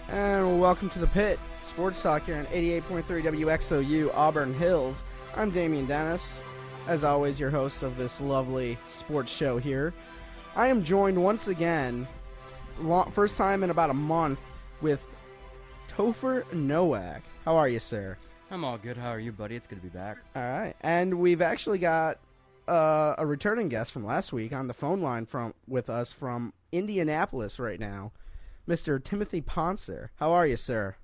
And welcome to the Pit, Sports Talk here on 88.3 WXOU, Auburn Hills. I'm Damien Dennis, as always your host of this lovely sports show here. I am joined once again, first time in about a month, with Topher Nowak. How are you, sir? I'm all good. How are you, buddy? It's good to be back. All right. And we've actually got a returning guest from last week on the phone line with us from Indianapolis right now. Mr. Timothy Pontzer. How are you, sir?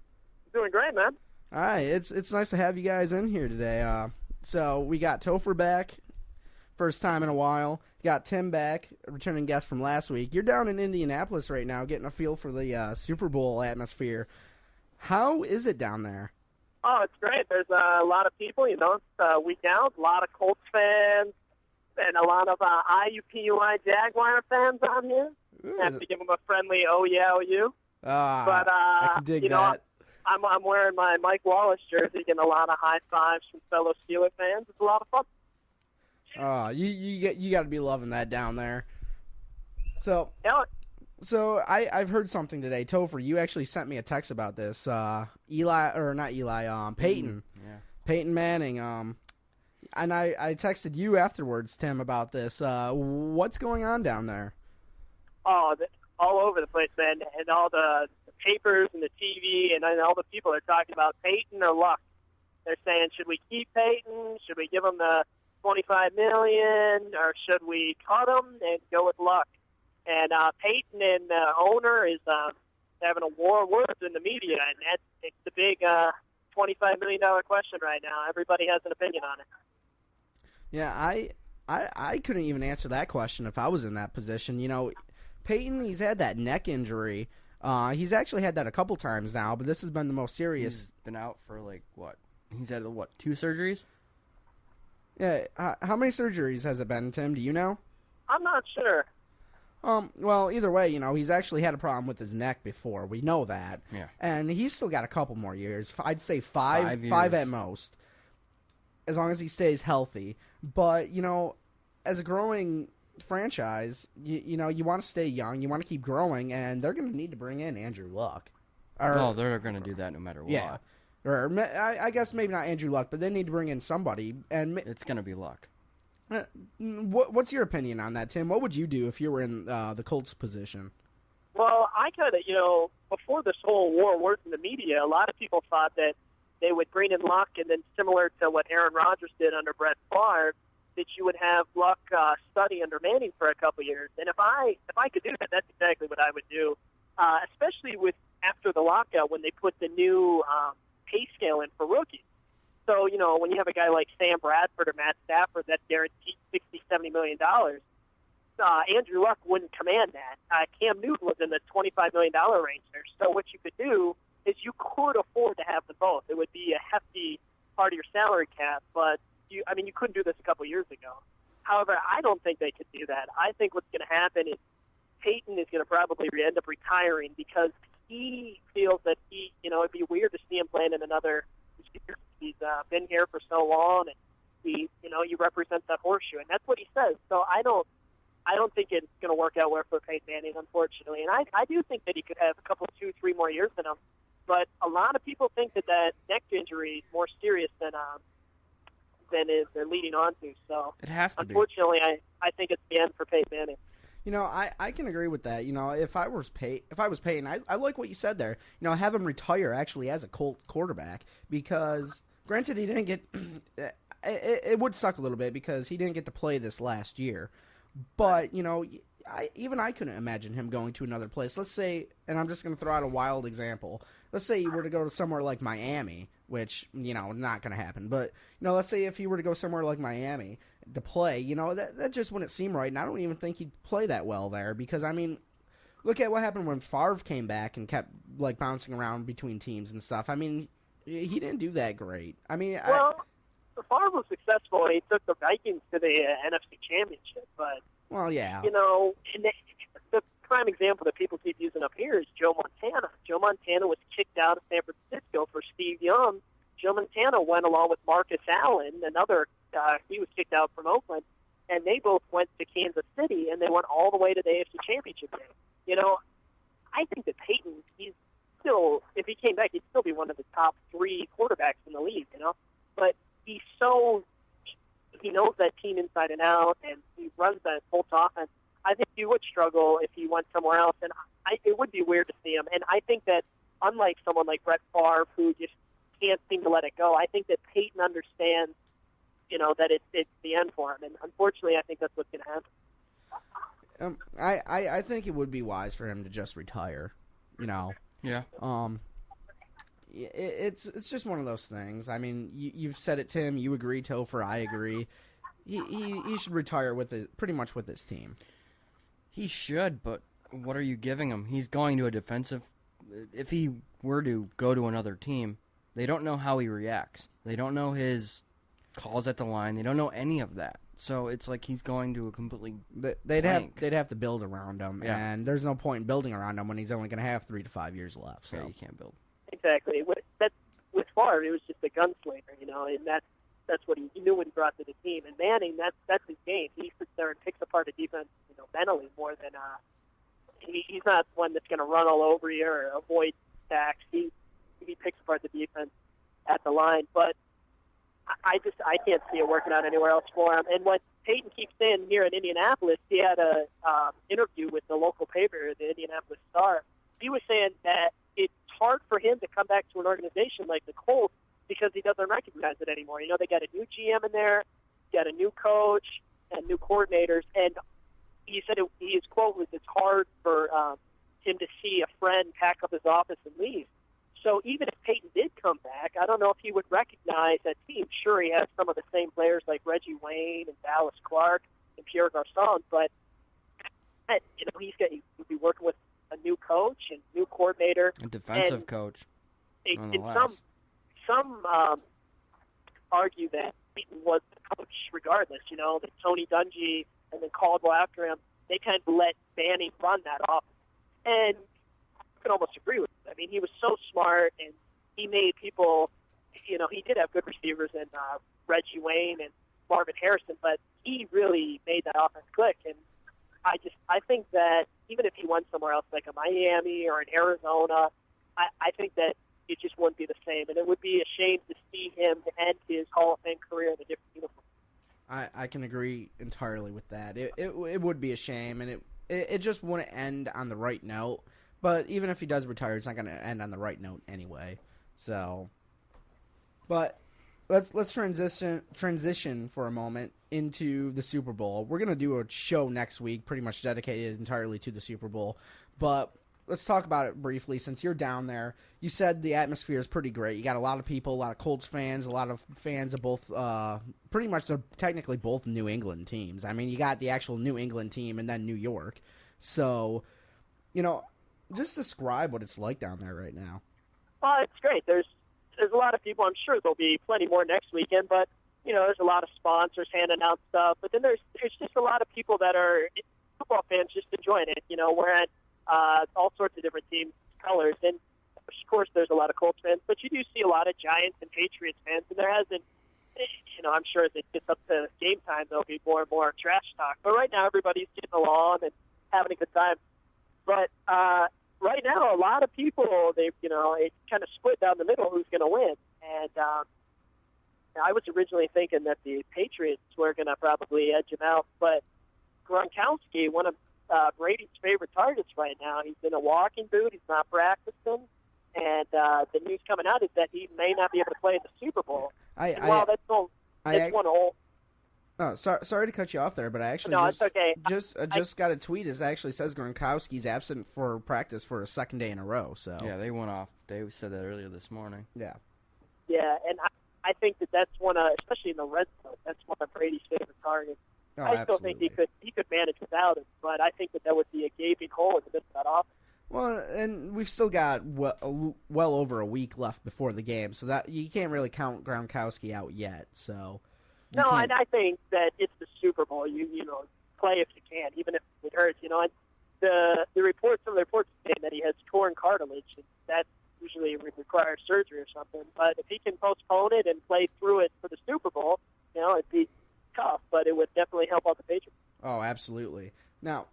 Doing great, man. All right. It's nice to have you guys in here today. So we got Topher back, first time in a while. Got Tim back, a returning guest from last week. You're down in Indianapolis right now getting a feel for the Super Bowl atmosphere. How is it down there? Oh, it's great. There's a lot of people, it's week out, a lot of Colts fans, and a lot of IUPUI Jaguar fans on here. Ooh. Have to give them a friendly oh yeah, oh you. But I can dig that. I'm wearing my Mike Wallace jersey, getting a lot of high fives from fellow Steelers fans. It's a lot of fun. You got to be loving that down there. So, Yeah. So I've heard something today, Topher. You actually sent me a text about this. Peyton. Yeah. Peyton Manning. And I texted you afterwards, Tim, about this. What's going on down there? Oh, all over the place, man. And all the papers and the TV and all the people are talking about Peyton or Luck. They're saying, should we keep Peyton? Should we give him the $25 million? Or should we cut him and go with Luck? And Peyton and the owner is having a war of words in the media, and it's the big $25 million question right now. Everybody has an opinion on it. Yeah, I couldn't even answer that question if I was in that position. Peyton, he's had that neck injury. He's actually had that a couple times now, but this has been the most serious. He's been out for, He's had, 2 surgeries? Yeah, how many surgeries has it been, Tim? Do you know? I'm not sure. Well, either way, he's actually had a problem with his neck before. We know that. Yeah. And he's still got a couple more years. I'd say five at most, as long as he stays healthy. But, as a growing franchise, you want to stay young, you want to keep growing, and they're going to need to bring in Andrew Luck. They're going to do that no matter what. Yeah. Or I guess maybe not Andrew Luck, but they need to bring in somebody. And it's going to be Luck. What's your opinion on that, Tim? What would you do if you were in the Colts position? Well, I kind of, before this whole war of words in the media, a lot of people thought that they would bring in Luck, and then similar to what Aaron Rodgers did under Brett Favre, that you would have Luck study under Manning for a couple years. And if I could do that, that's exactly what I would do, especially with after the lockout when they put the new pay scale in for rookies. So, when you have a guy like Sam Bradford or Matt Stafford that's guaranteed $60, $70 million, Andrew Luck wouldn't command that. Cam Newton was in the $25 million range there. So what you could do is you could afford to have them both. It would be a hefty part of your salary cap, but you couldn't do this a couple years ago. However, I don't think they could do that. I think what's going to happen is Peyton is going to probably end up retiring because he feels that it'd be weird to see him playing in another year. He's been here for so long, and you represent that horseshoe, and that's what he says. So I don't think it's going to work out well for Peyton Manning, unfortunately. And I do think that he could have a couple, 2-3 more years in him. But a lot of people think that neck injury is more serious than they're leading on to. So it has to unfortunately, be. I think it's the end for Peyton Manning. I can agree with that. If I was Peyton, I like what you said there. Have him retire actually as a Colt quarterback because, granted, he didn't get. It would suck a little bit because he didn't get to play this last year, but I couldn't imagine him going to another place. Let's say, and I'm just going to throw out a wild example. Let's say he were to go to somewhere like Miami, which not going to happen. But let's say if he were to go somewhere like Miami to play, that just wouldn't seem right. And I don't even think he'd play that well there because look at what happened when Favre came back and kept bouncing around between teams and stuff. He didn't do that great. Favre was successful and he took the Vikings to the NFC Championship, but yeah, and the prime example that people keep using up here is Joe Montana. Joe Montana was kicked out of San Francisco for Steve Young. Joe Montana went along with Marcus Allen, another he was kicked out from Oakland, and they both went to Kansas City, and they went all the way to the AFC Championship game. I think that Peyton, still, if he came back, he'd still be one of the top 3 quarterbacks in the league, But he knows that team inside and out, and he runs that Colts offense. I think he would struggle if he went somewhere else, and it would be weird to see him. And I think that unlike someone like Brett Favre, who just can't seem to let it go, I think that Peyton understands, that it's the end for him. And unfortunately, I think that's what's going to happen. I think it would be wise for him to just retire. Yeah. It's just one of those things. I mean, you've said it, Tim. You agree, Topher. I agree. He should retire pretty much with his team. He should, but what are you giving him? He's going to a defensive. If he were to go to another team, they don't know how he reacts. They don't know his calls at the line. They don't know any of that. So it's like he's going to a completely they'd have to build around him, yeah. And there's no point in building around him when he's only going to have 3 to 5 years left. So yeah, you can't build. Exactly. With Favre, it was just a gunslinger, and that's what he knew when he brought to the team. And Manning, that's his game. He sits there and picks apart the defense, mentally more than he's not one that's going to run all over you or avoid sacks. He picks apart the defense at the line, but I can't see it working out anywhere else for him. And what Peyton keeps saying here in Indianapolis, he had a interview with the local paper, the Indianapolis Star. He was saying that it's hard for him to come back to an organization like the Colts because he doesn't recognize it anymore. They got a new GM in there, got a new coach, and new coordinators. And he said his quote was, "It's hard for him to see a friend pack up his office and leave." So even if Peyton did come back, I don't know if he would recognize that team. Sure, he has some of the same players like Reggie Wayne and Dallas Clark and Pierre Garçon, but he'll be working with a new coach and new coordinator, a defensive coach. And some argue that Peyton was the coach regardless. That Tony Dungy and then Caldwell after him, they kind of let Manning run that offense, and I can almost agree with it. I mean, he was so smart, and he made people, he did have good receivers in Reggie Wayne and Marvin Harrison, but he really made that offense click. And I think that even if he went somewhere else, like a Miami or an Arizona, I think that it just wouldn't be the same. And it would be a shame to see him end his Hall of Fame career in a different uniform. I can agree entirely with that. It would be a shame, and it just wouldn't end on the right note. But even if he does retire, it's not going to end on the right note anyway. So, but let's transition for a moment into the Super Bowl. We're going to do a show next week, pretty much dedicated entirely to the Super Bowl. But let's talk about it briefly. Since you're down there, you said the atmosphere is pretty great. You got a lot of people, a lot of Colts fans, a lot of fans of both. Pretty much, they're technically both New England teams. I mean, you got the actual New England team and then New York. So, just describe what it's like down there right now. Well, it's great. There's a lot of people. I'm sure there'll be plenty more next weekend, but there's a lot of sponsors handing out stuff. But then there's just a lot of people that are football fans just enjoying it. Wearing all sorts of different team colors, and of course there's a lot of Colts fans, but you do see a lot of Giants and Patriots fans, and there hasn't. I'm sure as it gets up to game time, there'll be more and more trash talk. But right now, everybody's getting along and having a good time. But right now, a lot of people, it's kind of split down the middle who's going to win. And I was originally thinking that the Patriots were going to probably edge him out, but Gronkowski, one of Brady's favorite targets right now, he's in a walking boot. He's not practicing. And the news coming out is that he may not be able to play in the Super Bowl. That's one old. Oh, sorry to cut you off there, but I actually it's okay. just got a tweet. It actually says Gronkowski's absent for practice for a second day in a row. So yeah, they went off. They said that earlier this morning. Yeah. Yeah, and I think that's one of, especially in the red zone, that's one of Brady's favorite targets. Oh, I still think he could manage without it, but I think that would be a gaping hole in the midst of that offense. Well, and we've still got well over a week left before the game, so that you can't really count Gronkowski out yet. So. No, and I think that it's the Super Bowl. You play if you can, even if it hurts. And some of the reports say that he has torn cartilage, and that usually requires surgery or something. But if he can postpone it and play through it for the Super Bowl, it'd be tough, but it would definitely help out the Patriots. Oh, absolutely. Now,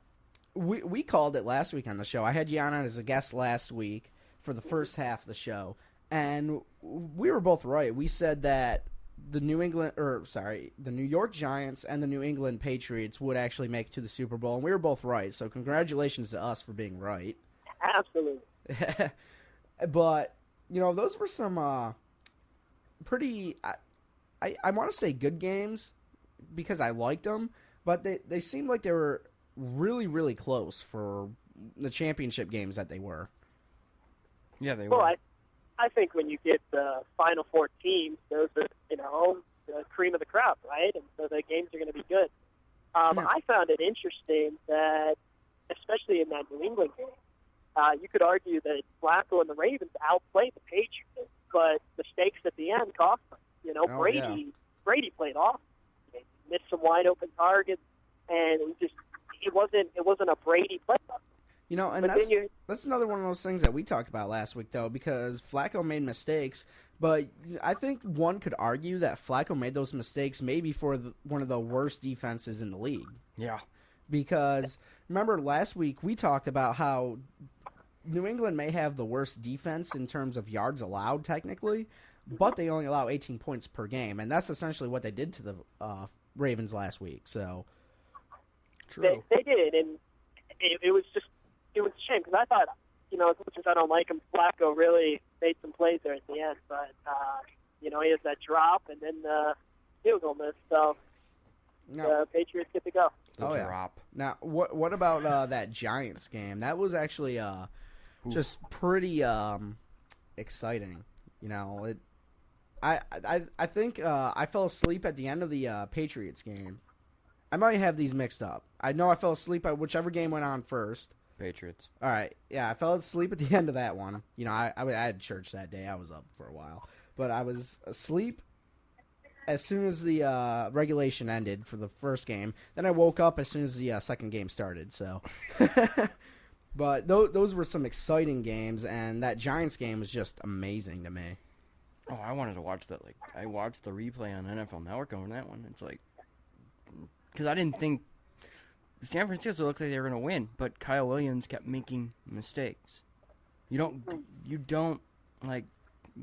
we called it last week on the show. I had you on as a guest last week for the first half of the show, and we were both right. We said that the New York Giants and the New England Patriots would actually make it to the Super Bowl, and we were both right. So congratulations to us for being right. Absolutely. But those were some pretty. I want to say good games because I liked them, but they seemed like they were really, really close for the championship games that they were. Yeah, they were. Well, I think when you get the Final Four teams, those are, the cream of the crop, right? And so the games are going to be good. I found it interesting that, especially in that New England game, you could argue that Flacco and the Ravens outplayed the Patriots, but mistakes at the end cost them. Brady played off. He missed some wide open targets, and it wasn't a Brady play. And that's another one of those things that we talked about last week, though, because Flacco made mistakes, but I think one could argue that Flacco made those mistakes maybe for one of the worst defenses in the league. Yeah. Because, remember, last week we talked about how New England may have the worst defense in terms of yards allowed, technically, but they only allow 18 points per game, and that's essentially what they did to the Ravens last week. So, true. They did, and it was a shame because I thought, as much as I don't like him, Flacco really made some plays there at the end. But, he has that drop and then the field goal miss. So the Patriots get to go. Drop. Now, what about that Giants game? That was actually just pretty exciting. I think I fell asleep at the end of the Patriots game. I might have these mixed up. I know I fell asleep at whichever game went on first. Patriots. All right. Yeah, I fell asleep at the end of that one. I had church that day. I was up for a while. But I was asleep as soon as the regulation ended for the first game. Then I woke up as soon as the second game started. So, but those were some exciting games, and that Giants game was just amazing to me. Oh, I wanted to watch that. I watched the replay on NFL Network on that one. It's because I didn't think San Francisco looked like they were going to win, but Kyle Williams kept making mistakes. You don't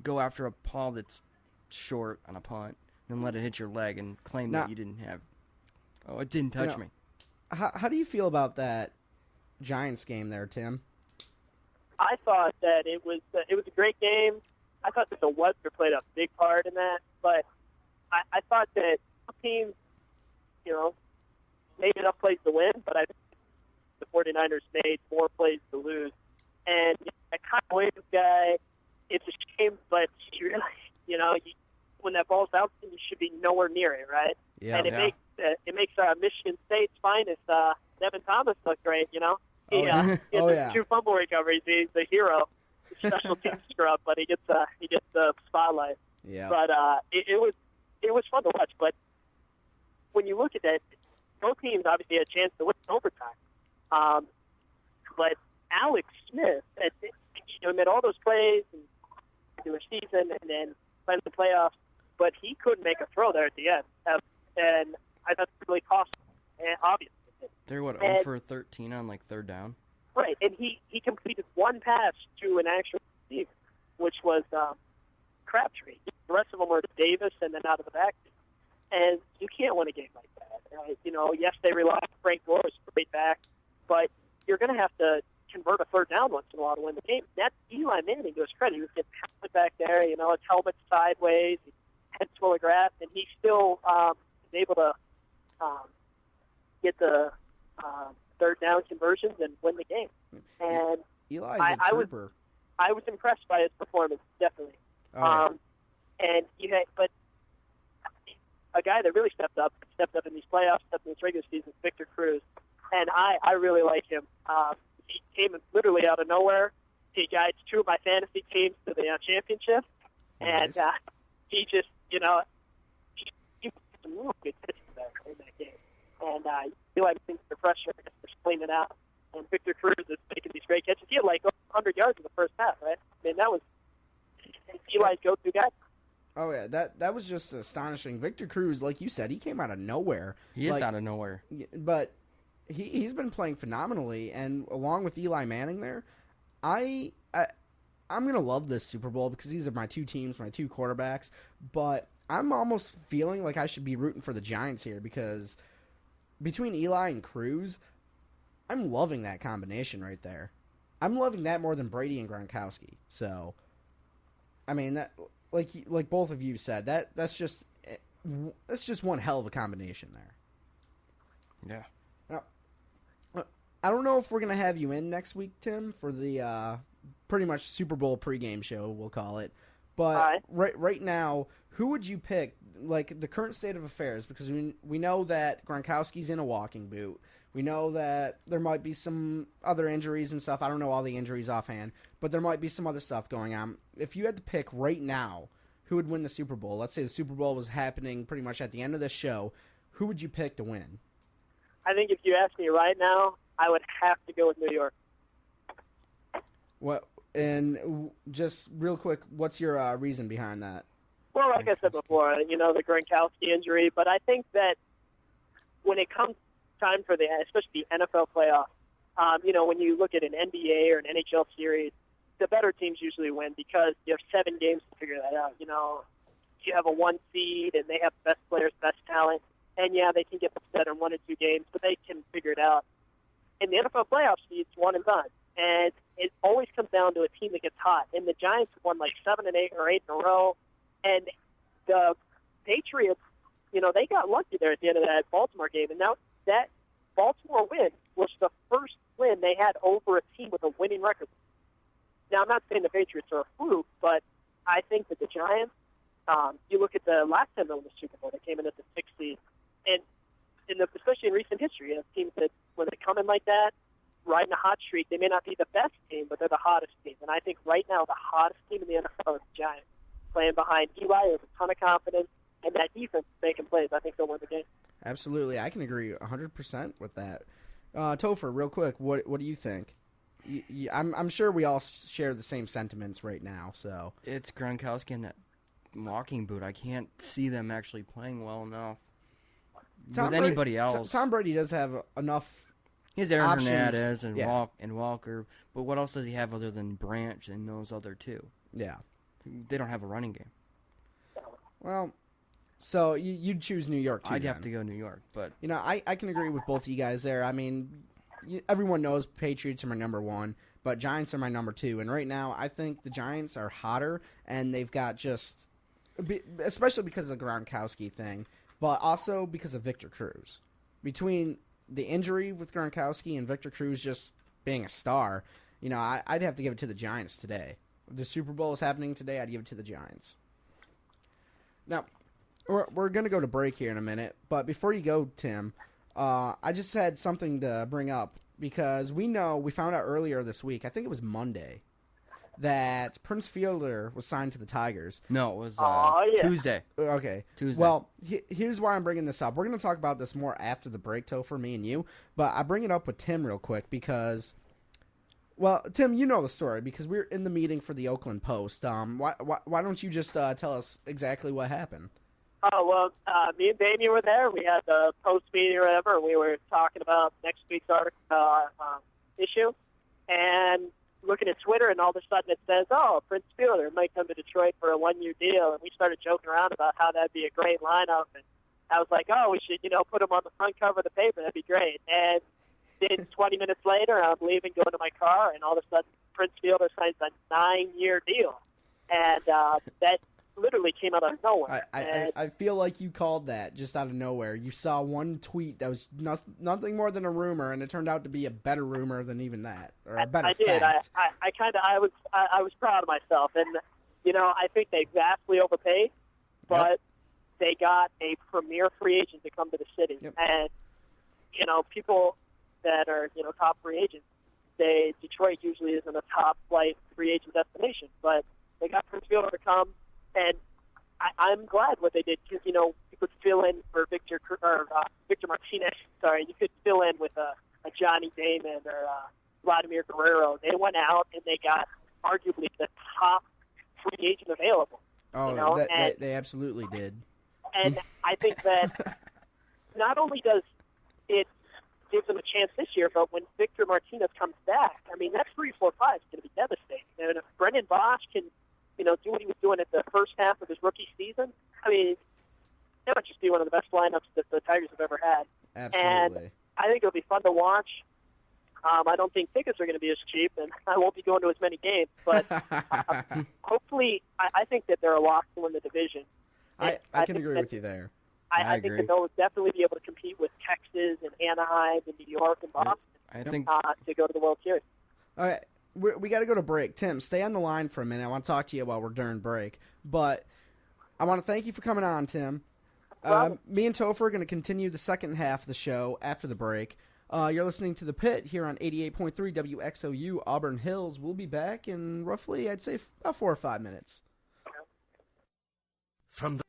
go after a ball that's short on a punt and let it hit your leg and claim that you didn't have. Oh, it didn't touch me. How do you feel about that Giants game there, Tim? I thought that it was a great game. I thought that the weather played a big part in that, but I thought that teams, made enough plays to win, but I think the 49ers made more plays to lose. And that Kyle Williams guy, it's a shame, but you really, when that ball's out, you should be nowhere near it, right? Yeah. And it makes Michigan State's finest Devin Thomas look great. He has 2 fumble recoveries. He's the hero. Special team scrub, but he gets the spotlight. Yeah. But it was fun to watch. But when you look at that, both teams obviously had a chance to win overtime. But Alex Smith, made all those plays and through a season and then played the playoffs, but he couldn't make a throw there at the end. And I thought it really cost him, obviously. They're 0 for 13 on third down. Right, and he completed one pass to an actual receiver, which was Crabtree. The rest of them were Davis and then out of the backfield. And you can't win a game like that. Yes, they rely on Frank Gore's great back, but you're going to have to convert a third down once in a while to win the game. That's Eli Manning to his credit. He was getting helmet back there, his helmet sideways, head full of grass, and he still was able to get the third down conversions and win the game. And Eli's a trooper. I was impressed by his performance, definitely. And but a guy that really stepped up in these playoffs, stepped in this regular season, is Victor Cruz, and I really like him. He came literally out of nowhere. He guides 2 of my fantasy teams to the championship, and he just he put some real good pitches there in that game. And Eli thinks the pressure just cleaning it out. And Victor Cruz is making these great catches. He had 100 yards in the first half, right? I mean, that was Eli's go-to guy. Oh, yeah, that was just astonishing. Victor Cruz, like you said, he came out of nowhere. He is out of nowhere. But he's been playing phenomenally, and along with Eli Manning there, I'm I'm gonna love this Super Bowl because these are my two teams, my two quarterbacks. But I'm almost feeling like I should be rooting for the Giants here because between Eli and Cruz, I'm loving that combination right there. I'm loving that more than Brady and Gronkowski. So, I mean, that like both of you said, that's just one hell of a combination there. Yeah. Now, I don't know if we're gonna have you in next week, Tim, for the pretty much Super Bowl pregame show, we'll call it. But right now, who would you pick? Like the current state of affairs, because we know that Gronkowski's in a walking boot. We know that there might be some other injuries and stuff. I don't know all the injuries offhand, but there might be some other stuff going on. If you had to pick right now who would win the Super Bowl, let's say the Super Bowl was happening pretty much at the end of this show, who would you pick to win? I think if you ask me right now, I would have to go with New York. What? And just real quick, what's your reason behind that? Well, like I said before, the Gronkowski injury, but I think that when it comes time for especially the NFL playoffs, when you look at an NBA or an NHL series, the better teams usually win because you have 7 games to figure that out. You have a 1 seed and they have the best players, best talent, and yeah, they can get upset in 1 or 2 games, but they can figure it out. In the NFL playoffs, it's one and done, and it always comes down to a team that gets hot. And the Giants won like 7 and 8 or 8 in a row, and the Patriots, they got lucky there at the end of that Baltimore game, and now that Baltimore win was the first win they had over a team with a winning record. Now, I'm not saying the Patriots are a fluke, but I think that the Giants, you look at the last time they won the Super Bowl, they came in at the 6th seed, and especially in recent history, teams that when they come in like that, riding a hot streak, they may not be the best team, but they're the hottest team. And I think right now the hottest team in the NFL is the Giants. Playing behind Eli with a ton of confidence, and that defense making plays. I think they'll win the game. Absolutely. I can agree 100% with that. Topher, real quick, what do you think? I'm sure we all share the same sentiments right now. So it's Gronkowski in that walking boot. I can't see them actually playing well enough with anybody else. Tom Brady does have enough. He has Aaron options. Hernandez and Walker, but what else does he have other than Branch and those other two? Yeah. They don't have a running game. Well, so you'd choose New York, too, I'd have to go New York, but... I can agree with both of you guys there. I mean, everyone knows Patriots are my number 1, but Giants are my number 2. And right now, I think the Giants are hotter, and they've got just... Especially because of the Gronkowski thing, but also because of Victor Cruz. Between the injury with Gronkowski and Victor Cruz just being a star, I'd have to give it to the Giants today. If the Super Bowl is happening today, I'd give it to the Giants. Now, we're going to go to break here in a minute, but before you go, Tim, I just had something to bring up because we found out earlier this week, I think it was Monday, that Prince Fielder was signed to the Tigers. No, it was Tuesday. Okay. Tuesday. Well, here's why I'm bringing this up. We're going to talk about this more after the break, Topher, me and you, but I bring it up with Tim real quick because... Well, Tim, you know the story because we're in the meeting for the Oakland Post. Why don't you just tell us exactly what happened? Oh, well, me and Damien were there. We had the Post meeting or whatever. We were talking about next week's issue and looking at Twitter, and all of a sudden it says, Prince Fielder might come to Detroit for a 1-year deal. And we started joking around about how that'd be a great lineup. And I was like, we should, put him on the front cover of the paper. That'd be great. And then 20 minutes later, I'm leaving, going to my car, and all of a sudden, Prince Fielder signs a 9-year deal. And that literally came out of nowhere. I feel like you called that just out of nowhere. You saw one tweet that was nothing more than a rumor, and it turned out to be a better rumor than even that, or a better fact. I was proud of myself. And, I think they vastly overpaid, but they got a premier free agent to come to the city. Yep. And, people that are, top free agents, Detroit usually isn't a top flight free agent destination, but they got Prince Fielder to come, and I'm glad what they did because, you could fill in for Victor Martinez. Sorry, you could fill in with a Johnny Damon or Vladimir Guerrero. They went out and they got arguably the top free agent available. Oh, they absolutely did. And I think that not only does it gives them a chance this year, but when Victor Martinez comes back, I mean, that 3-4-5 is going to be devastating. And if Brandon Bosch can, do what he was doing at the first half of his rookie season, I mean, that would just be one of the best lineups that the Tigers have ever had. Absolutely. And I think it'll be fun to watch. I don't think tickets are going to be as cheap, and I won't be going to as many games. But hopefully, I think that they're a lock to win the division. I can agree with you there. I think that they'll definitely be able to compete with Texas and Anaheim and New York and Boston to go to the World Series. All right, we got to go to break. Tim, stay on the line for a minute. I want to talk to you while we're during break. But I want to thank you for coming on, Tim. Me and Topher are going to continue the second half of the show after the break. You're listening to The Pit here on 88.3 WXOU Auburn Hills. We'll be back in roughly, I'd say, about 4 or 5 minutes. From the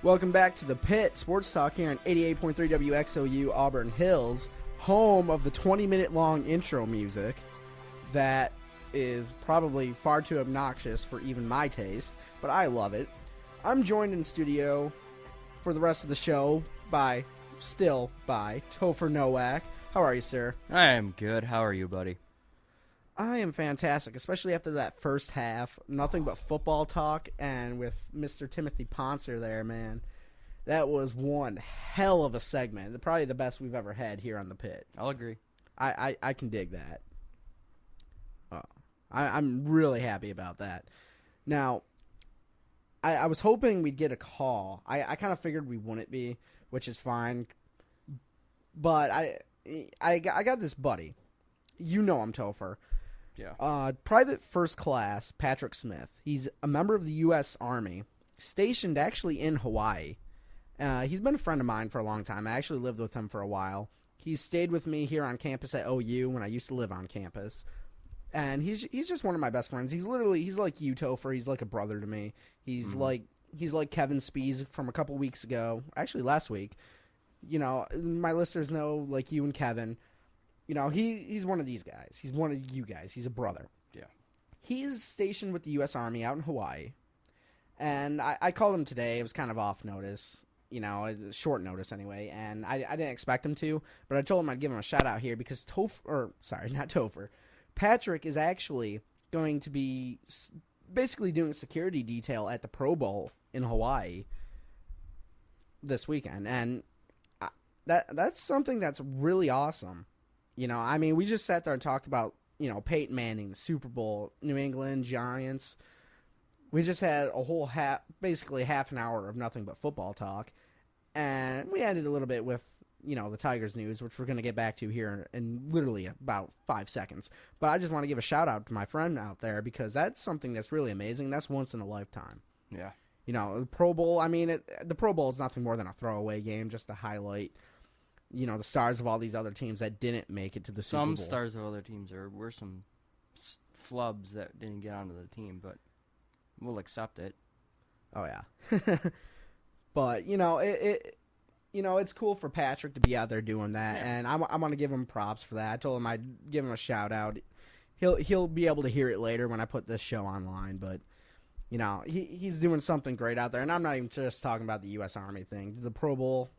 Welcome back to The Pit, Sports Talk here on 88.3 WXOU Auburn Hills, home of the 20-minute long intro music that is probably far too obnoxious for even my taste, but I love it. I'm joined in studio for the rest of the show by Topher Nowak. How are you, sir? I am good. How are you, buddy? I am fantastic, especially after that first half. Nothing but football talk, and with Mr. Timothy Pontzer there, man. That was one hell of a segment. Probably the best we've ever had here on The Pit. I'll agree. I can dig that. I'm really happy about that. Now, I was hoping we'd get a call. I kind of figured we wouldn't be, which is fine. But I got this buddy. You know him, Topher. Yeah. Private First Class Patrick Smith. He's a member of the U.S. Army, stationed actually in Hawaii. He's been a friend of mine for a long time. I actually lived with him for a while. He's stayed with me here on campus at OU when I used to live on campus. And he's just one of my best friends. He's like you, Topher. He's like a brother to me. He's like Kevin Spees from a couple weeks ago. Actually, last week. You know, my listeners know, like you and Kevin. You know, he's one of these guys. He's one of you guys. He's a brother. Yeah. He's stationed with the U.S. Army out in Hawaii. And I called him today. It was kind of off notice. You know, short notice anyway. And I didn't expect him to. But I told him I'd give him a shout out here because Patrick is actually going to be basically doing security detail at the Pro Bowl in Hawaii this weekend. And that's something that's really awesome. You know, I mean, we just sat there and talked about, you know, Peyton Manning, the Super Bowl, New England, Giants. We just had a whole basically half an hour of nothing but football talk. And we ended a little bit with, you know, the Tigers news, which we're going to get back to here in literally about 5 seconds. But I just want to give a shout out to my friend out there because that's something that's really amazing. That's once in a lifetime. Yeah. You know, the Pro Bowl, I mean, the Pro Bowl is nothing more than a throwaway game just to highlight, you know, the stars of all these other teams that didn't make it to the Super Bowl. Some stars of other teams were some flubs that didn't get onto the team, but we'll accept it. Oh yeah. But you know, it's cool for Patrick to be out there doing that, yeah. And I want to give him props for that. I told him I'd give him a shout out. He'll be able to hear it later when I put this show online, but you know, he's doing something great out there, and I'm not even just talking about the U.S. Army thing. The Pro Bowl.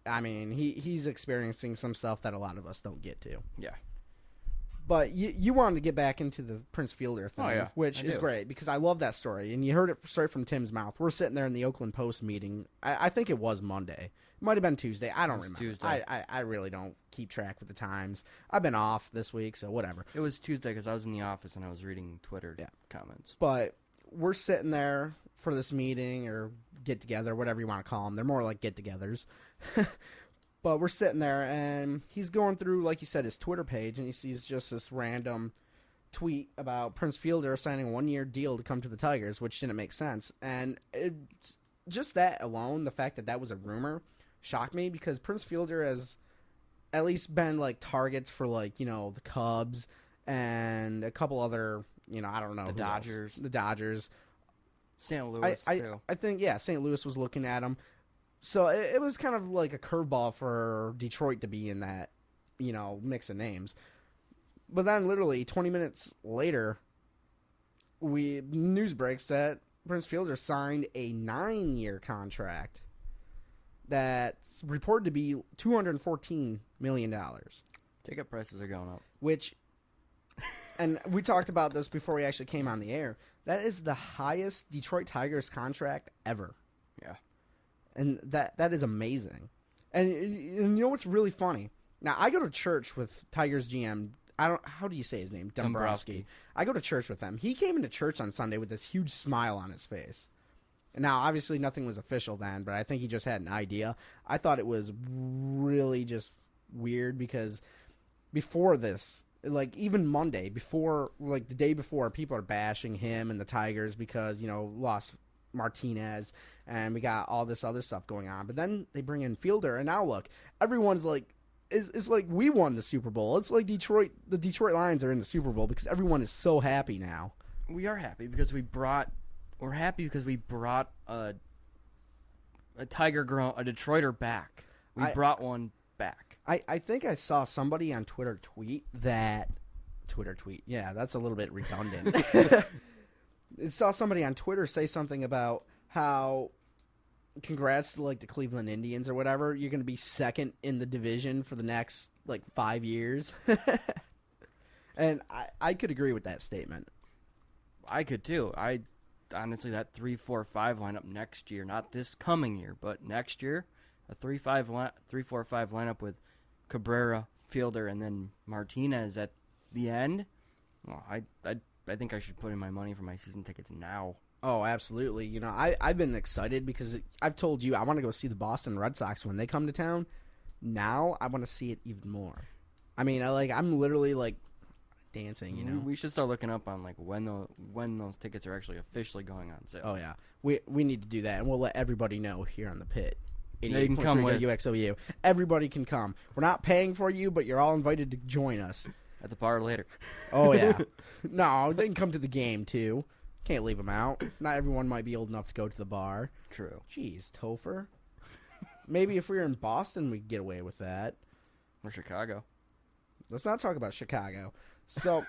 I mean, he's experiencing some stuff that a lot of us don't get to. Yeah. But you wanted to get back into the Prince Fielder thing, which is great because I love that story. And you heard it straight from Tim's mouth. We're sitting there in the Oakland Post meeting. I think it was Monday. It might have been Tuesday. I don't remember. Tuesday. I really don't keep track with the times. I've been off this week, so whatever. It was Tuesday because I was in the office and I was reading Twitter comments. But we're sitting there for this meeting or get-together, whatever you want to call them. They're more like get-togethers. But we're sitting there, and he's going through, like you said, his Twitter page, and he sees just this random tweet about Prince Fielder signing a 1-year deal to come to the Tigers, which didn't make sense. And just that alone, the fact that that was a rumor, shocked me because Prince Fielder has at least been, like, targets for, like, you know, the Cubs and a couple other, I don't know. The who Dodgers. else. The Dodgers. St. Louis, too. I think, St. Louis was looking at him. So it was kind of like a curveball for Detroit to be in that, mix of names. But then literally 20 minutes later, news breaks that Prince Fielder signed a 9-year contract that's reported to be $214 million. Ticket prices are going up. Which, and we talked about this before we actually came on the air, that is the highest Detroit Tigers contract ever. Yeah. And that is amazing. And you know what's really funny? Now, I go to church with Tigers GM. How do you say his name? Dombrowski. I go to church with him. He came into church on Sunday with this huge smile on his face. And now, obviously, nothing was official then, but I think he just had an idea. I thought it was really just weird because before this, like even Monday, the day before, people are bashing him and the Tigers because, lost Martinez and we got all this other stuff going on. But then they bring in Fielder, and now look, everyone's like, it's like we won the Super Bowl. It's like the Detroit Lions are in the Super Bowl because everyone is so happy now. We are happy because we're happy because we brought a Detroiter back. We brought one back. I think I saw somebody on Twitter tweet. Yeah, that's a little bit redundant. I saw somebody on Twitter say something about how congrats to the Cleveland Indians or whatever. You're going to be second in the division for the next 5 years. And I could agree with that statement. I could too. Honestly, that 3-4-5 lineup next year, not this coming year, but next year, a 3-4-5 lineup with Cabrera, Fielder, and then Martinez at the end. Well, I think I should put in my money for my season tickets now. Oh, absolutely. I've been excited because I've told you I want to go see the Boston Red Sox when they come to town. Now I want to see it even more. I mean, I'm literally dancing. We should start looking up on when those tickets are actually officially going on sale. Oh yeah, we need to do that, and we'll let everybody know here on the Pit. They can come with WXOU. Everybody can come. We're not paying for you, but you're all invited to join us at the bar later. Oh yeah, no, they can come to the game too. Can't leave them out. Not everyone might be old enough to go to the bar. True. Jeez, Topher. Maybe if we were in Boston, we'd get away with that. Or Chicago. Let's not talk about Chicago. So,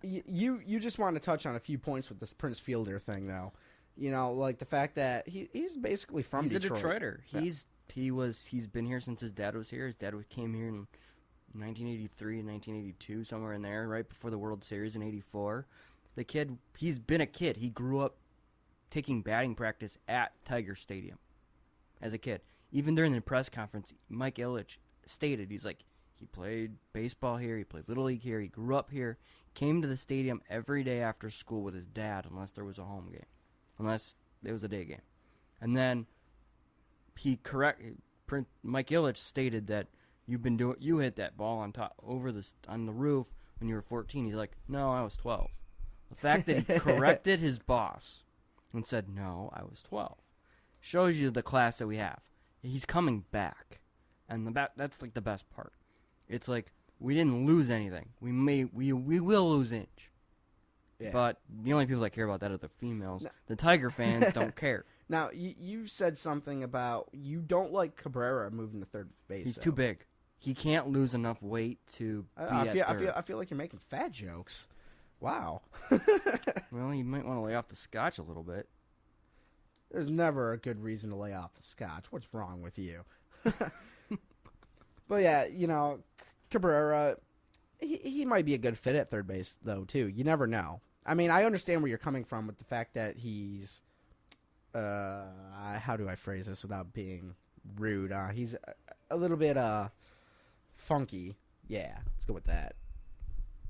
you just want to touch on a few points with this Prince Fielder thing, though. The fact that he's basically from Detroit. He's a Detroiter. Yeah. He's been here since his dad was here. His dad came here in 1983 and 1982, somewhere in there, right before the World Series in '84. The kid, he's been a kid. He grew up taking batting practice at Tiger Stadium as a kid. Even during the press conference, Mike Ilitch stated, he's like, he played baseball here, he played Little League here, he grew up here, came to the stadium every day after school with his dad unless there was a home game, unless it was a day game. And then Mike Ilitch stated that you hit that ball on the roof when you were 14. He's like, no, I was 12. The fact that he corrected his boss and said, no, I was 12, shows you the class that we have. He's coming back. And that's the best part. It's we didn't lose anything. We will lose inch. Yeah. But the only people that care about that are the females. No. The Tiger fans don't care. Now, you said something about you don't like Cabrera moving to third base. He's too big. He can't lose enough weight to be at third. I feel like you're making fat jokes. Wow. Well, you might want to lay off the scotch a little bit. There's never a good reason to lay off the scotch. What's wrong with you? But yeah, Cabrera, he might be a good fit at third base, though, too. You never know. I mean, I understand where you're coming from with the fact that he's, how do I phrase this without being rude? He's a little bit funky. Yeah, let's go with that.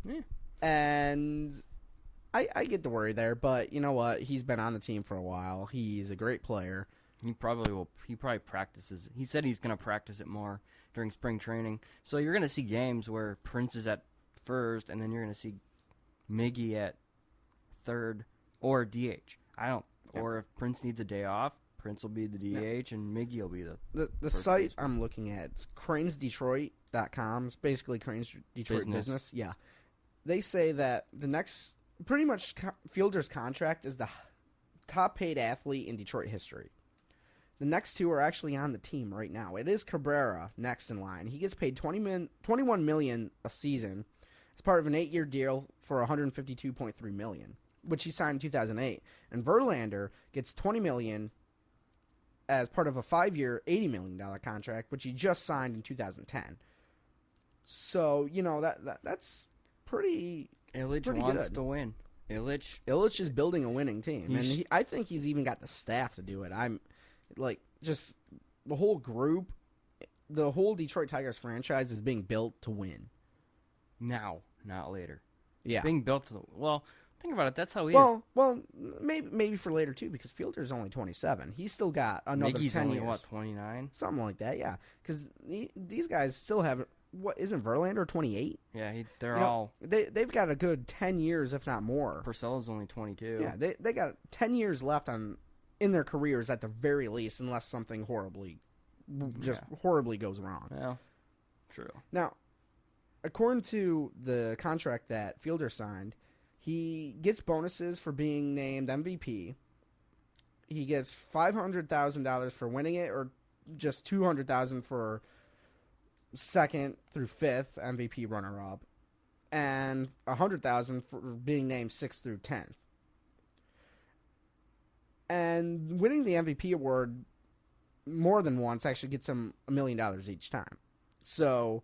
Yeah. And I get the worry there, but you know what? He's been on the team for a while. He's a great player. He probably practices. He said he's going to practice it more during spring training. So you're going to see games where Prince is at first, and then you're going to see Miggy at third or DH. Or if Prince needs a day off, Prince will be the DH, and Miggy will be the site baseman. I'm looking at. It's cranesdetroit.com. It's basically Cranes Detroit Business. Yeah. they say that the next, pretty much Fielder's contract is the top paid athlete in Detroit history. The next two are actually on the team right now. It is Cabrera next in line. He gets paid $21 million a season as part of an 8-year deal for $152.3 million, which he signed in 2008. And Verlander gets $20 million as part of a 5-year, $80 million contract, which he just signed in 2010. So, that's pretty Illich pretty wants good. to win. Illich is building a winning team, and I think he's even got the staff to do it. I'm just the whole group, the whole Detroit Tigers franchise is being built to win. now, not later. Yeah. Being built to think about it. That's how he is. Well, maybe for later too, because Fielder's only 27. He's still got another Miggy's 10 only, years. 29? Something like that, yeah. Because these guys still have, isn't Verlander 28? Yeah, they're all. They've got a good 10 years, if not more. Purcell's only 22. Yeah, they got 10 years left in their careers at the very least, unless something horribly goes wrong. Well, true. Now, according to the contract that Fielder signed, he gets bonuses for being named MVP. He gets $500,000 for winning it, or just $200,000 for second through fifth MVP runner-up, and $100,000 for being named 6th through 10th. And winning the MVP award more than once actually gets him $1 million each time. So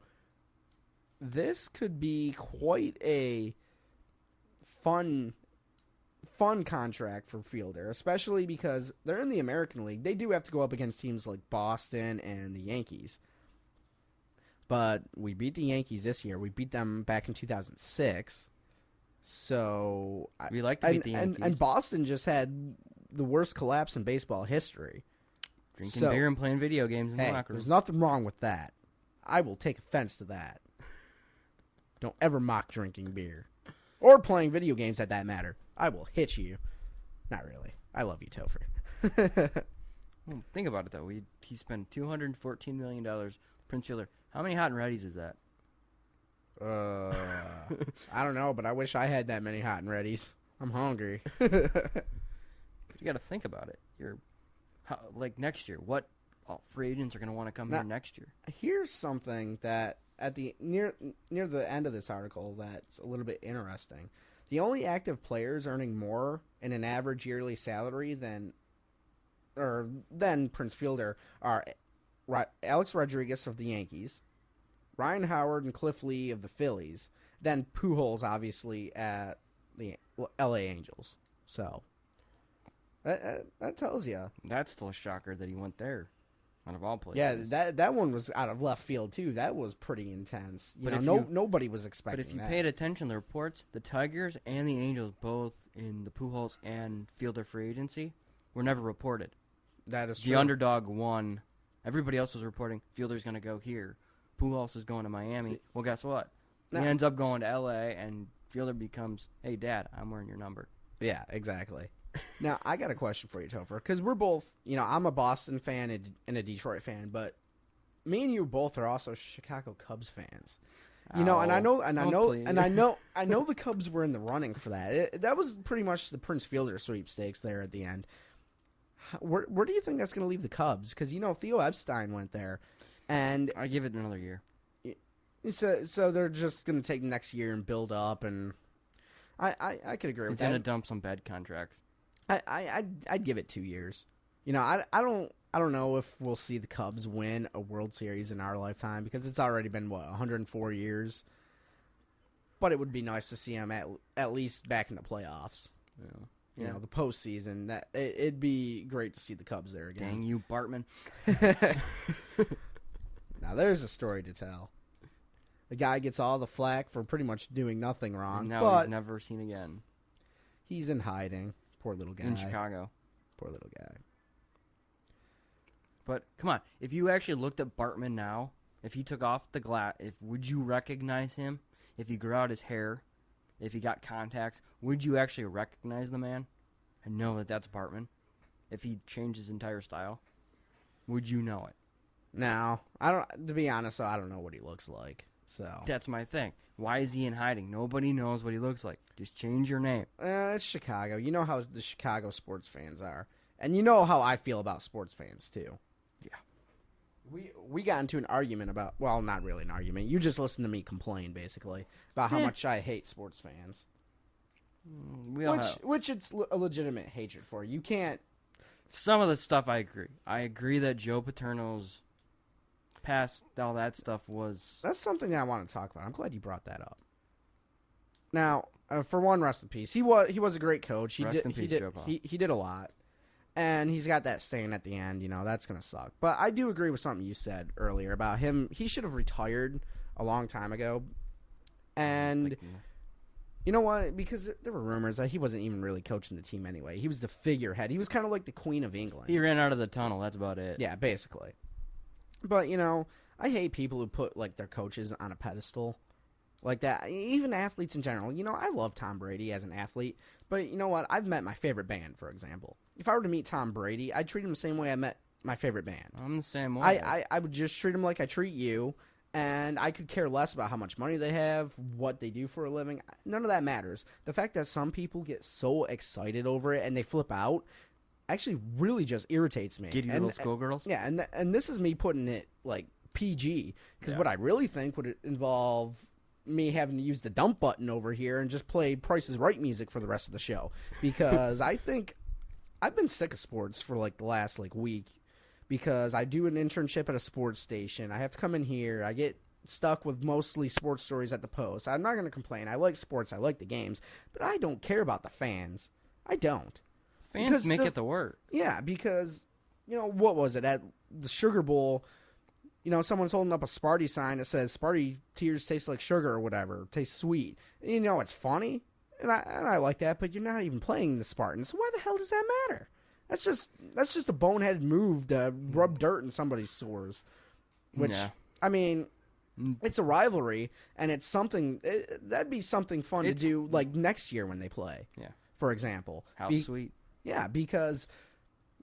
this could be quite a fun contract for Fielder, especially because they're in the American League. They do have to go up against teams like Boston and the Yankees. But we beat the Yankees this year. We beat them back in 2006. So we like to beat the Yankees. And Boston just had the worst collapse in baseball history. Drinking beer and playing video games in the locker room. There's nothing wrong with that. I will take offense to that. Don't ever mock drinking beer. Or playing video games, at that matter. I will hit you. Not really. I love you, Topher. Well, think about it, though. He spent $214 million. Prince Fielder. How many hot and readies is that? I don't know, but I wish I had that many hot and readies. I'm hungry. You got to think about it. Like next year, what free agents are going to want to come here next year? Here's something that at the near the end of this article that's a little bit interesting. The only active players earning more in an average yearly salary than Prince Fielder are Alex Rodriguez of the Yankees, Ryan Howard and Cliff Lee of the Phillies, then Pujols obviously at the LA Angels. So that tells you. That's still a shocker that he went there, out of all places. Yeah, that one was out of left field too. That was pretty intense. Nobody was expecting that. But if you paid attention to the reports, the Tigers and the Angels, both in the Pujols and Fielder free agency, were never reported. That is true. The underdog won. Everybody else was reporting Fielder's going to go here. Pujols is going to Miami. Well, guess what? He ends up going to L.A., and Fielder becomes, hey, Dad, I'm wearing your number. Yeah, exactly. Now, I got a question for you, Topher, because we're both, I'm a Boston fan and a Detroit fan, but me and you both are also Chicago Cubs fans. And I know the Cubs were in the running for that. That was pretty much the Prince Fielder sweepstakes there at the end. Where do you think that's going to leave the Cubs? Because Theo Epstein went there, and I give it another year. So they're just going to take next year and build up, and I could agree with that. He's going to dump some bad contracts. I'd give it 2 years. I don't know if we'll see the Cubs win a World Series in our lifetime because it's already been 104 years. But it would be nice to see them at least back in the playoffs. Yeah. The postseason. That it'd be great to see the Cubs there again. Dang you, Bartman! Now there's a story to tell. The guy gets all the flack for pretty much doing nothing wrong. And now he's never seen again. He's in hiding. Poor little guy. In Chicago. Poor little guy. But come on, if you actually looked at Bartman now, if he took off the glass, would you recognize him? If he grew out his hair, if he got contacts, would you actually recognize the man and know that that's Bartman? If he changed his entire style, would you know it? No, I don't. To be honest, I don't know what he looks like. So That's my thing. Why is he in hiding? Nobody knows what he looks like. Just change your name. it's Chicago. You know how the Chicago sports fans are, and you know how I feel about sports fans too. Yeah. We got into an argument about, well, not really an argument. You just listened to me complain basically about how much I hate sports fans. Which it's a legitimate hatred for. You can't. Some of the stuff I agree. I agree that Joe Paterno's past all that stuff was. That's something that I want to talk about. I'm glad you brought that up. Now, for one, rest in peace. He was a great coach. He did a lot, and he's got that stain at the end. You know, that's gonna suck. But I do agree with something you said earlier about him. He should have retired a long time ago, and. You know what? Because there were rumors that he wasn't even really coaching the team anyway. He was the figurehead. He was kind of like the Queen of England. He ran out of the tunnel. That's about it. Yeah, basically. But, you know, I hate people who put, like, their coaches on a pedestal like that. Even athletes in general. You know, I love Tom Brady as an athlete. But, you know what? I've met my favorite band, for example. If I were to meet Tom Brady, I'd treat him the same way I met my favorite band. I'm the same way. I would just treat him like I treat you. And I could care less about how much money they have, what they do for a living. None of that matters. The fact that some people get so excited over it and they flip out actually really just irritates me. Giddy little schoolgirls? Yeah, and this is me putting it, like, PG. Because what I really think would involve me having to use the dump button over here and just play Price is Right music for the rest of the show. Because I think I've been sick of sports for, like, the last, like, week. Because I do an internship at a sports station. I have to come in here. I get stuck with mostly sports stories at the Post. I'm not going to complain. I like sports. I like the games. But I don't care about the fans. I don't. Fans make it the work. Yeah, because, you know, what was it? At the Sugar Bowl, you know, someone's holding up a Sparty sign that says, Sparty tears taste like sugar or whatever. Taste sweet. And, you know, it's funny. And I like that, but you're not even playing the Spartans. So why the hell does that matter? That's just a boneheaded move to rub dirt in somebody's sores. Which, I mean, it's a rivalry, and it's something that'd be something fun to do, like next year when they play. Yeah, for example. How sweet. Yeah, because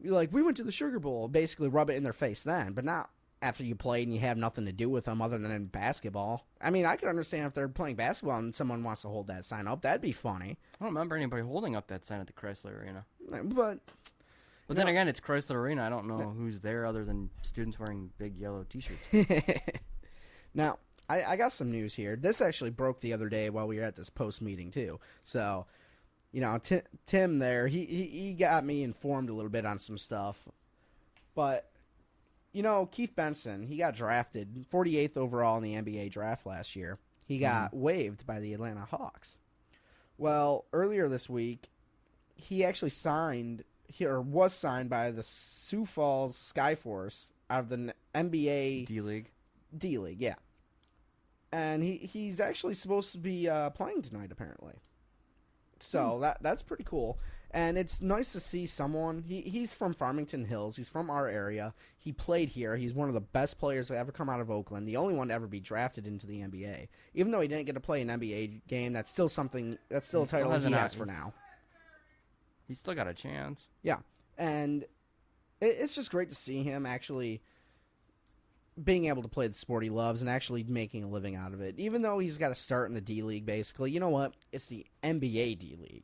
like we went to the Sugar Bowl, basically rub it in their face then, but not after you played and you have nothing to do with them other than in basketball. I mean, I could understand if they're playing basketball and someone wants to hold that sign up. That'd be funny. I don't remember anybody holding up that sign at the Chrysler Arena. But then again, it's Chrysler Arena. I don't know who's there other than students wearing big yellow T-shirts. Now, I got some news here. This actually broke the other day while we were at this post meeting too. So, you know, Tim there, he got me informed a little bit on some stuff. But, you know, Keith Benson, he got drafted 48th overall in the NBA draft last year. He got waived by the Atlanta Hawks. Well, earlier this week, he actually was signed by the Sioux Falls Skyforce out of the NBA D-League. D-League, yeah. And he's actually supposed to be playing tonight, apparently. So that's pretty cool. And it's nice to see someone. He's from Farmington Hills. He's from our area. He played here. He's one of the best players to ever come out of Oakland. The only one to ever be drafted into the NBA. Even though he didn't get to play an NBA game, that's still something. That's still a title he has for now. He's still got a chance. Yeah, and it's just great to see him actually being able to play the sport he loves and actually making a living out of it. Even though he's got to start in the D-League, basically. You know what? It's the NBA D-League.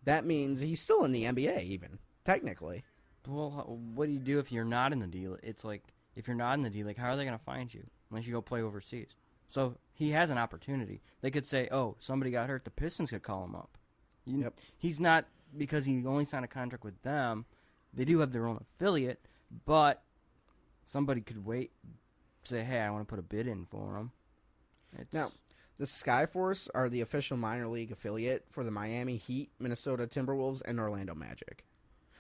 That means he's still in the NBA, even, technically. Well, what do you do if you're not in the D-League? It's like, if you're not in the D-League, how are they going to find you? Unless you go play overseas. So he has an opportunity. They could say, oh, somebody got hurt. The Pistons could call him up. He's not... Because he only signed a contract with them, they do have their own affiliate, but somebody could say, hey, I want to put a bid in for him. Now, the Skyforce are the official minor league affiliate for the Miami Heat, Minnesota Timberwolves, and Orlando Magic.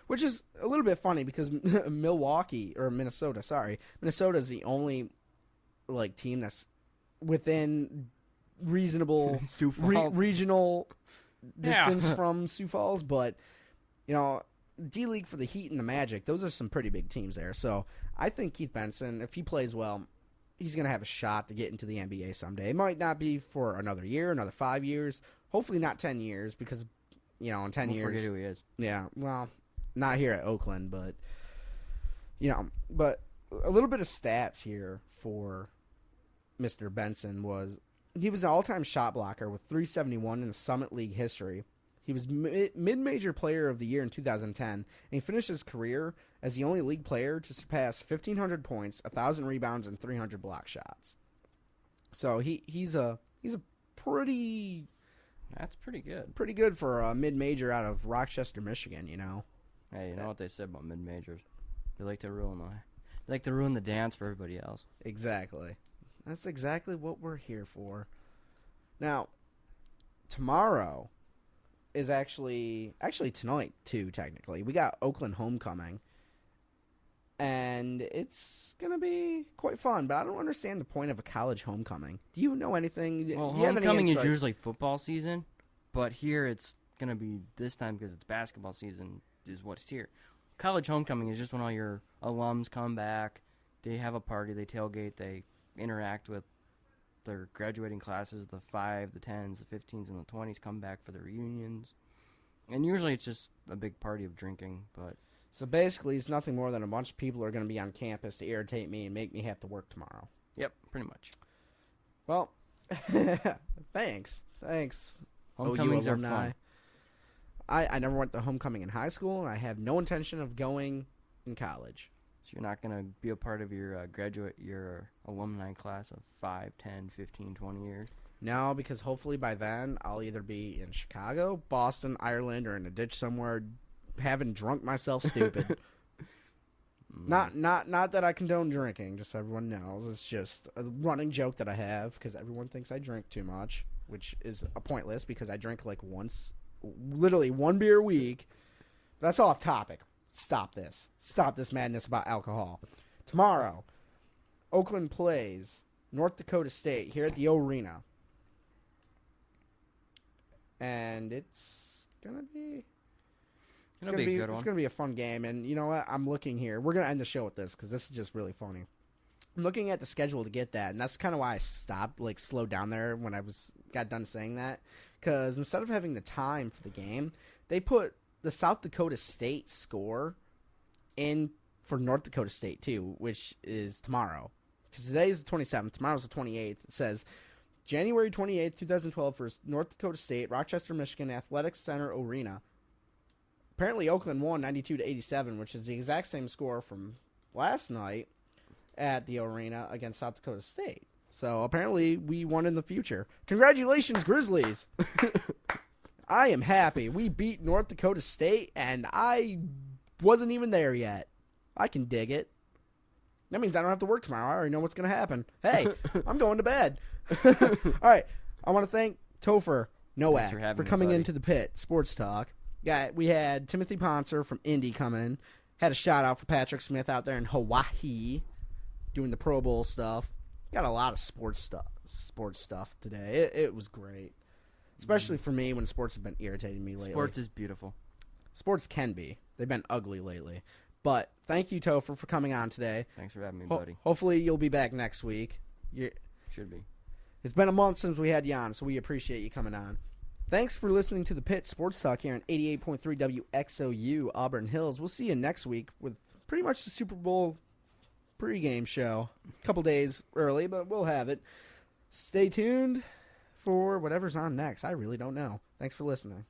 Which is a little bit funny because Minnesota is the only like team that's within reasonable regional distance from Sioux Falls, but you know, D-League for the Heat and the Magic, those are some pretty big teams there. So I think Keith Benson, if he plays well, he's going to have a shot to get into the NBA someday. It might not be for another year, another 5 years, hopefully not 10 years, because, you know, in 10 years... forget who he is. Yeah, well, not here at Oakland, but, you know, but a little bit of stats here for Mr. Benson he was an all-time shot blocker with 371 in the Summit League history. He was mid-major player of the year in 2010, and he finished his career as the only league player to surpass 1,500 points, 1,000 rebounds, and 300 block shots. So he's a pretty... That's pretty good. Pretty good for a mid-major out of Rochester, Michigan, you know. Hey, you know what they said about mid-majors? They like to ruin the dance for everybody else. Exactly. That's exactly what we're here for. Now, tomorrow is actually tonight too, technically. We got Oakland homecoming. And it's going to be quite fun, but I don't understand the point of a college homecoming. Do you know anything? Well, do you homecoming is usually football season, but here it's going to be this time because it's basketball season is what's here. College homecoming is just when all your alums come back. They have a party, they tailgate, they interact with their graduating classes, the 5, the 10s, the 15s, and the 20s come back for their reunions. And usually it's just a big party of drinking, but... So basically it's nothing more than a bunch of people are going to be on campus to irritate me and make me have to work tomorrow. Yep, pretty much. Well, thanks. Homecomings OU are alumni. fun. I never went to homecoming in high school, and I have no intention of going in college. So you're not going to be a part of your your alumni class of 5, 10, 15, 20 years? No, because hopefully by then I'll either be in Chicago, Boston, Ireland, or in a ditch somewhere having drunk myself stupid. Not that I condone drinking, just so everyone knows. It's just a running joke that I have because everyone thinks I drink too much, which is pointless because I drink like literally one beer a week. That's off topic. Stop this madness about alcohol. Tomorrow, Oakland plays North Dakota State here at the Arena. And it's gonna be a good one. It's gonna be a fun game, and you know what? I'm looking here. We're gonna end the show with this because this is just really funny. I'm looking at the schedule to get that, and that's kind of why I stopped, slowed down there when I got done saying that. Because instead of having the time for the game, they put the South Dakota State score in for North Dakota State too, which is tomorrow. Because today is the 27th, tomorrow's the 28th. It says January 28th, 2012 for North Dakota State, Rochester, Michigan Athletics Center Arena. Apparently Oakland won 92-87, which is the exact same score from last night at the Arena against South Dakota State. So apparently we won in the future. Congratulations, Grizzlies! I am happy. We beat North Dakota State, and I wasn't even there yet. I can dig it. That means I don't have to work tomorrow. I already know what's going to happen. Hey, I'm going to bed. All right. I want to thank Topher Nowak for coming into the pit. Sports Talk. Yeah, we had Timothy Pontzer from Indy come in. Had a shout-out for Patrick Smith out there in Hawaii doing the Pro Bowl stuff. Got a lot of sports stuff today. It was great. Especially for me when sports have been irritating me lately. Sports is beautiful. Sports can be. They've been ugly lately. But thank you, Topher, for coming on today. Thanks for having me, buddy. Hopefully you'll be back next week. Should be. It's been a month since we had you on, so we appreciate you coming on. Thanks for listening to the Pit Sports Talk here on 88.3 WXOU Auburn Hills. We'll see you next week with pretty much the Super Bowl pregame show. A couple days early, but we'll have it. Stay tuned for whatever's on next. I really don't know. Thanks for listening.